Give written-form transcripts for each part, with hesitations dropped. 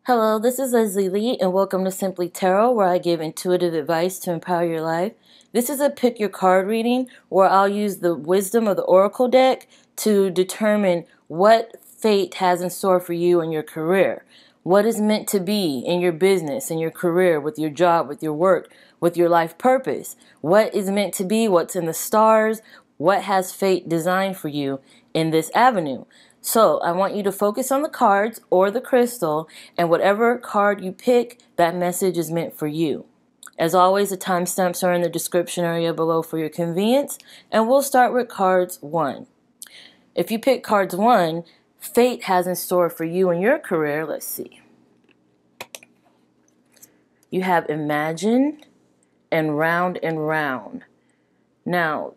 Hello, this is Leslie Lee, and welcome to Simply Tarot, where I give intuitive advice to empower your life. This is a pick your card reading where I'll use the wisdom of the Oracle deck to determine what fate has in store for you in your career. What is meant to be in your business, in your career, with your job, with your work, with your life purpose. What is meant to be, what's in the stars, what has fate designed for you in this avenue. So I want you to focus on the cards or the crystal, and whatever card you pick, that message is meant for you. As always, the timestamps are in the description area below for your convenience, and we'll start with cards 1. If you pick cards 1, fate has in store for you in your career. Let's see. You have imagine and round and round. Now,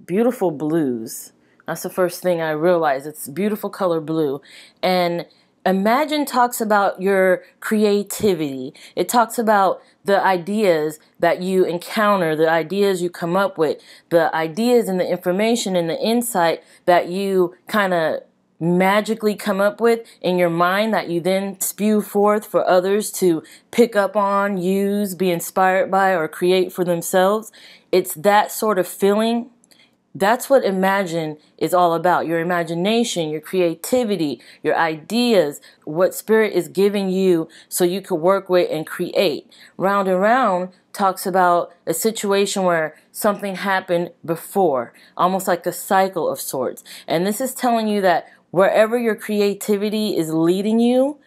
beautiful blues. That's the first thing I realized. It's beautiful color blue. And imagine talks about your creativity. It talks about the ideas that you encounter, the ideas you come up with, the ideas and the information and the insight that you kind of magically come up with in your mind that you then spew forth for others to pick up on, use, be inspired by, or create for themselves. It's that sort of feeling. That's what imagine is all about. Your imagination, your creativity, your ideas, what spirit is giving you so you could work with and create. Round and round talks about a situation where something happened before, almost like a cycle of sorts. And this is telling you that wherever your creativity is leading you,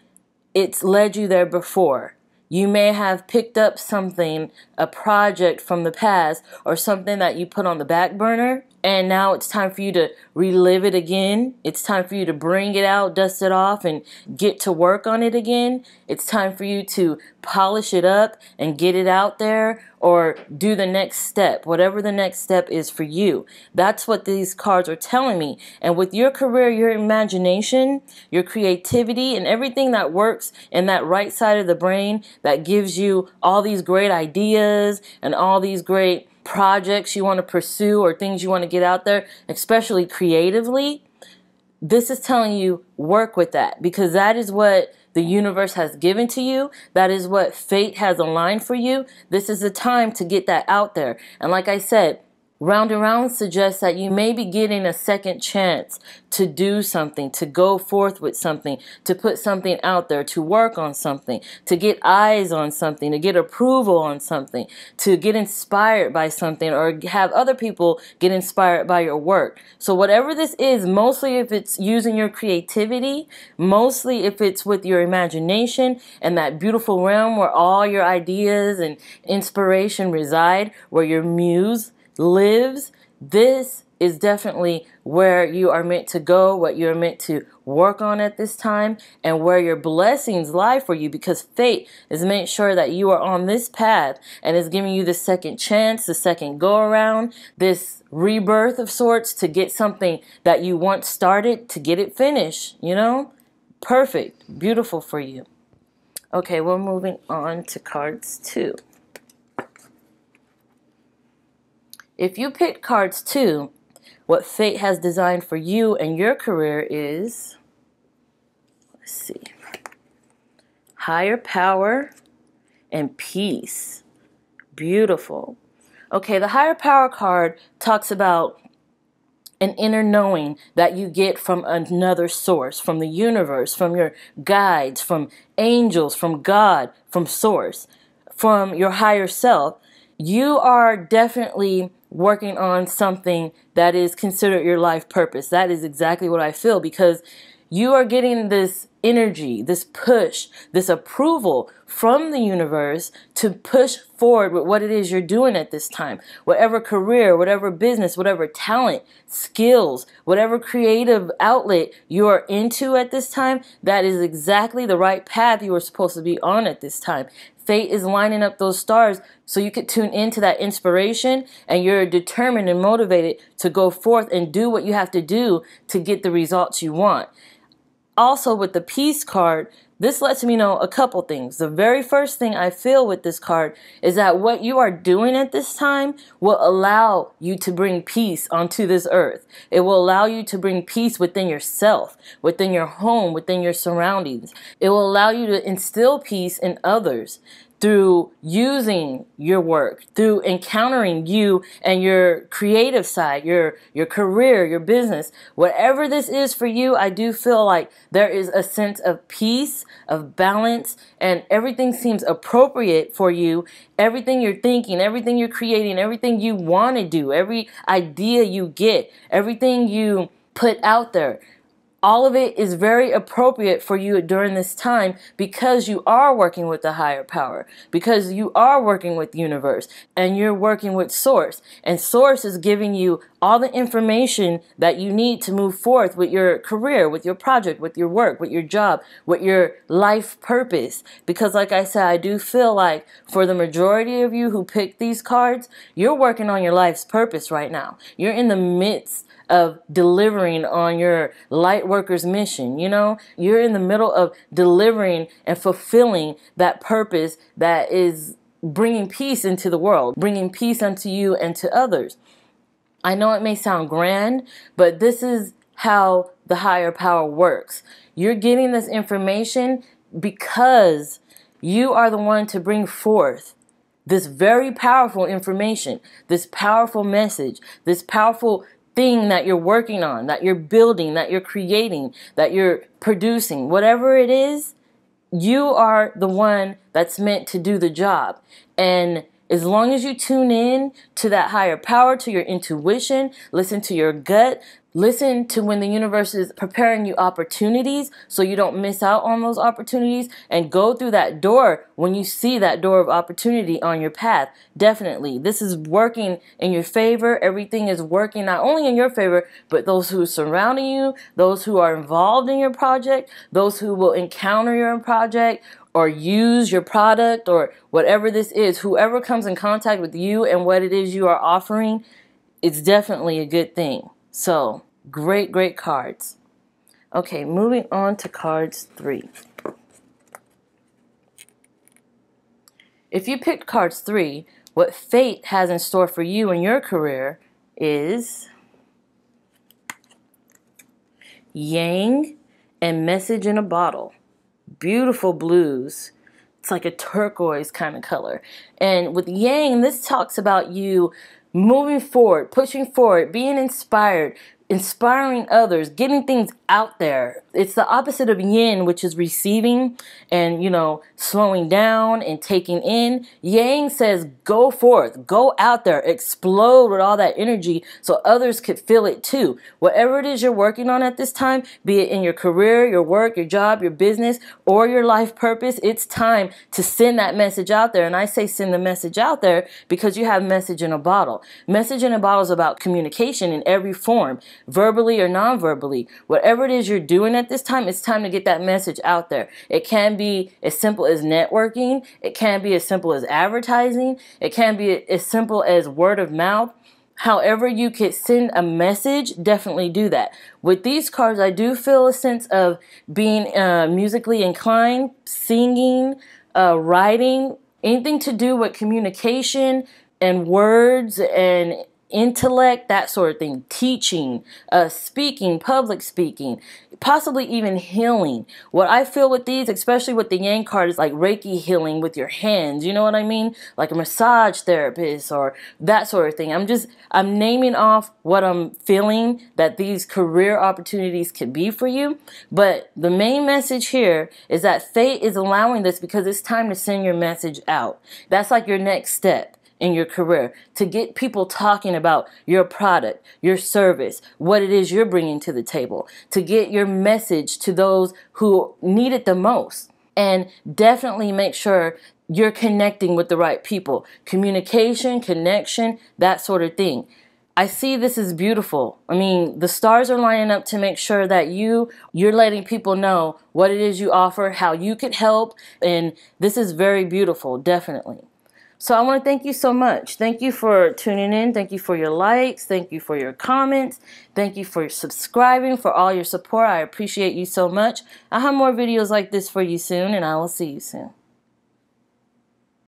it's led you there before. You may have picked up something, a project from the past, or something that you put on the back burner, and now it's time for you to relive it again. It's time for you to bring it out, dust it off, and get to work on it again. It's time for you to polish it up and get it out there, or do the next step, whatever the next step is for you. That's what these cards are telling me. And with your career, your imagination, your creativity, and everything that works in that right side of the brain that gives you all these great ideas and all these great projects you want to pursue or things you want to get out there, especially creatively, this is telling you work with that, because that is what the universe has given to you. That is what fate has aligned for you. This is the time to get that out there. And like I said, round and round suggests that you may be getting a second chance to do something, to go forth with something, to put something out there, to work on something, to get eyes on something, to get approval on something, to get inspired by something, or have other people get inspired by your work. So whatever this is, mostly if it's using your creativity, mostly if it's with your imagination and that beautiful realm where all your ideas and inspiration reside, where your muse lives, this is definitely where you are meant to go, what you're meant to work on at this time, and where your blessings lie for you, because fate is making sure that you are on this path and is giving you the second chance, the second go around, this rebirth of sorts to get something that you once started, to get it finished, you know? Perfect. Beautiful for you. Okay, we're moving on to cards 2. If you pick cards 2, what fate has designed for you and your career is, let's see, higher power and peace. Beautiful. Okay, the higher power card talks about an inner knowing that you get from another source, from the universe, from your guides, from angels, from God, from source, from your higher self. You are definitely working on something that is considered your life purpose. That is exactly what I feel, because you are getting this energy, this push, this approval from the universe to push forward with what it is you're doing at this time. Whatever career, whatever business, whatever talent, skills, whatever creative outlet you are into at this time, that is exactly the right path you are supposed to be on at this time. Fate is lining up those stars so you could tune into that inspiration, and you're determined and motivated to go forth and do what you have to do to get the results you want. Also, with the peace card, This lets me know a couple things. The very first thing I feel with this card is that what you are doing at this time will allow you to bring peace onto this earth. It will allow you to bring peace within yourself, within your home, within your surroundings. It will allow you to instill peace in others through using your work, through encountering you and your creative side, your career, your business. Whatever this is for you, I do feel like there is a sense of peace, of balance, and everything seems appropriate for you. Everything you're thinking, everything you're creating, everything you want to do, every idea you get, everything you put out there, all of it is very appropriate for you during this time because you are working with the higher power, because you are working with the universe, and you're working with Source. And Source is giving you all the information that you need to move forth with your career, with your project, with your work, with your job, with your life purpose. Because like I said, I do feel like for the majority of you who picked these cards, you're working on your life's purpose right now. You're in the midst of delivering on your light worker's mission. You know, you're in the middle of delivering and fulfilling that purpose that is bringing peace into the world, bringing peace unto you and to others. I know it may sound grand, but this is how the higher power works. You're getting this information because you are the one to bring forth this very powerful information, this powerful message, this powerful thing that you're working on, that you're building, that you're creating, that you're producing. Whatever it is, you are the one that's meant to do the job. And as long as you tune in to that higher power, to your intuition, listen to your gut, listen to when the universe is preparing you opportunities so you don't miss out on those opportunities, and go through that door when you see that door of opportunity on your path. Definitely, this is working in your favor. Everything is working not only in your favor, but those who are surrounding you, those who are involved in your project, those who will encounter your project or use your product or whatever this is. Whoever comes in contact with you and what it is you are offering, it's definitely a good thing. So, great cards. Okay, moving on to cards 3. If you picked cards 3, what fate has in store for you in your career is Yang and Message in a Bottle. Beautiful blues. It's like a turquoise kind of color. And with Yang, this talks about you moving forward, pushing forward, being inspired, inspiring others, getting things out there. It's the opposite of yin, which is receiving and, you know, slowing down and taking in. Yang says, go forth, go out there, explode with all that energy so others could feel it too. Whatever it is you're working on at this time, be it in your career, your work, your job, your business, or your life purpose, it's time to send that message out there. And I say send the message out there because you have message in a bottle. Message in a bottle is about communication in every form, verbally or non-verbally. Whatever it is you're doing at this time, it's time to get that message out there. It can be as simple as networking. It can be as simple as advertising. It can be as simple as word of mouth. However you could send a message, definitely do that. With these cards, I do feel a sense of being musically inclined, singing, writing, anything to do with communication and words and intellect, that sort of thing, teaching, speaking, public speaking, possibly even healing. What I feel with these, especially with the Yang card, is like Reiki healing with your hands. You know what I mean? Like a massage therapist or that sort of thing. I'm naming off what I'm feeling that these career opportunities could be for you. But the main message here is that fate is allowing this because it's time to send your message out. That's like your next step in your career, to get people talking about your product, your service, what it is you're bringing to the table, to get your message to those who need it the most. And definitely make sure you're connecting with the right people. Communication, connection, that sort of thing. I see this is beautiful. I mean, the stars are lining up to make sure that you're letting people know what it is you offer, how you could help, and this is very beautiful, definitely. So I want to thank you so much. Thank you for tuning in. Thank you for your likes. Thank you for your comments. Thank you for subscribing, for all your support. I appreciate you so much. I'll have more videos like this for you soon, and I will see you soon.